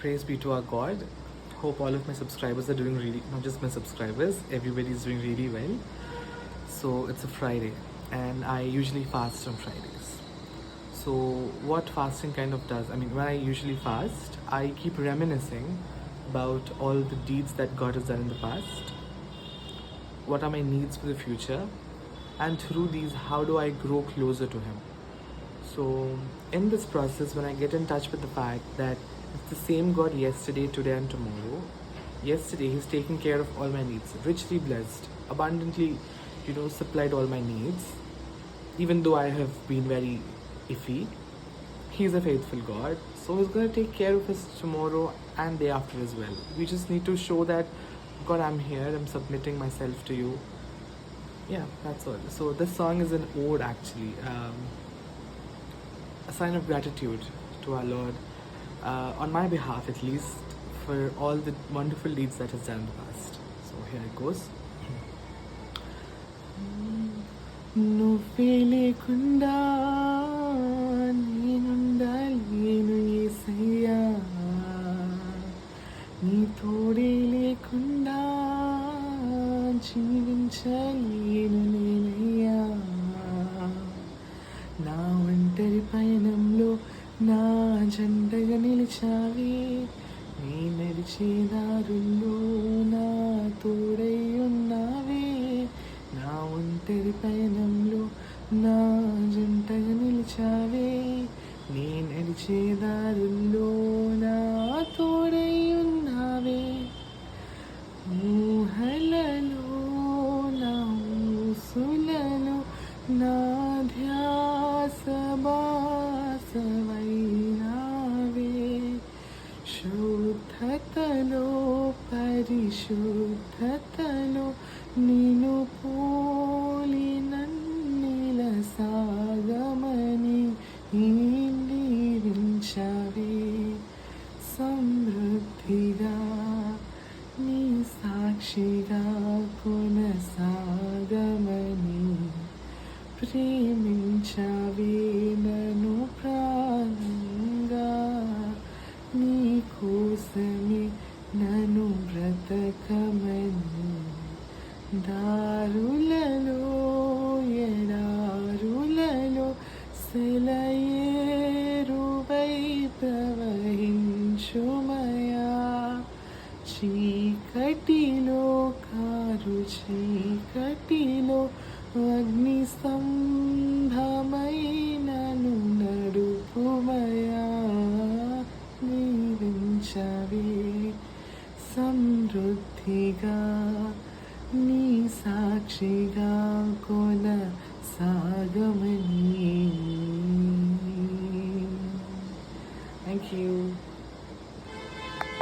Praise be to our God. Hope all of my subscribers are doing really, not just my subscribers, everybody is doing really well. So it's a Friday, and I usually fast on Fridays. So what fasting kind of does, when I usually fast, I keep reminiscing about all the deeds that God has done in the past. What are my needs for the future? And through these, how do I grow closer to Him? So in this process, when I get in touch with the fact that it's the same God yesterday, today, and tomorrow. Yesterday, He's taken care of all my needs, richly blessed, abundantly, supplied all my needs. Even though I have been very iffy, He's a faithful God. So He's going to take care of us tomorrow and day after as well. We just need to show that, God, I'm here, I'm submitting myself to you. Yeah, that's all. So this song is an ode actually, a sign of gratitude to our Lord, on my behalf at least, for all the wonderful deeds that He's done in the past. So here it goes. నువ్వే లేకుండా నేనుండలేను యేసయ్యా, నీ తోడే లేకుండా జీవించలేను నేనయ్యా. నా ఒంటరి పయనంలో నా జంటగా నిలిచావే, నీ నడిచే దారుల్లో నా తోడై ఉన్నావే. నా ఒంటరి పయనంలో నా జంటగా నిలిచావే, నీ నడిచే దారుల్లో నా తోడై ఉన్నావే. ఊహలలో నా ఊసులలో నా ధ్యాస బాసవైనావే. శుద్ధతలో పరిశుద్ధతలో నిన్ను పోలి నన్నిల సాగమని దీవించావే. సమృద్ధిగా నీ సాక్షిగా కొనసాగమని ప్రేమించావే నన్ను ప్రాణంగా. నీ కోసమే నన్ను బ్రతకమని దారులలో ఎడారులలో సెలయేరువై ప్రవహించుమయా. చీకటిలో కారు చీకటిలో అగ్ని స్తంభమైనను నడుపుమయా. దీవించవే సమృద్ధిగా నీ సాక్షిగా కొనసాగమని. Thank you.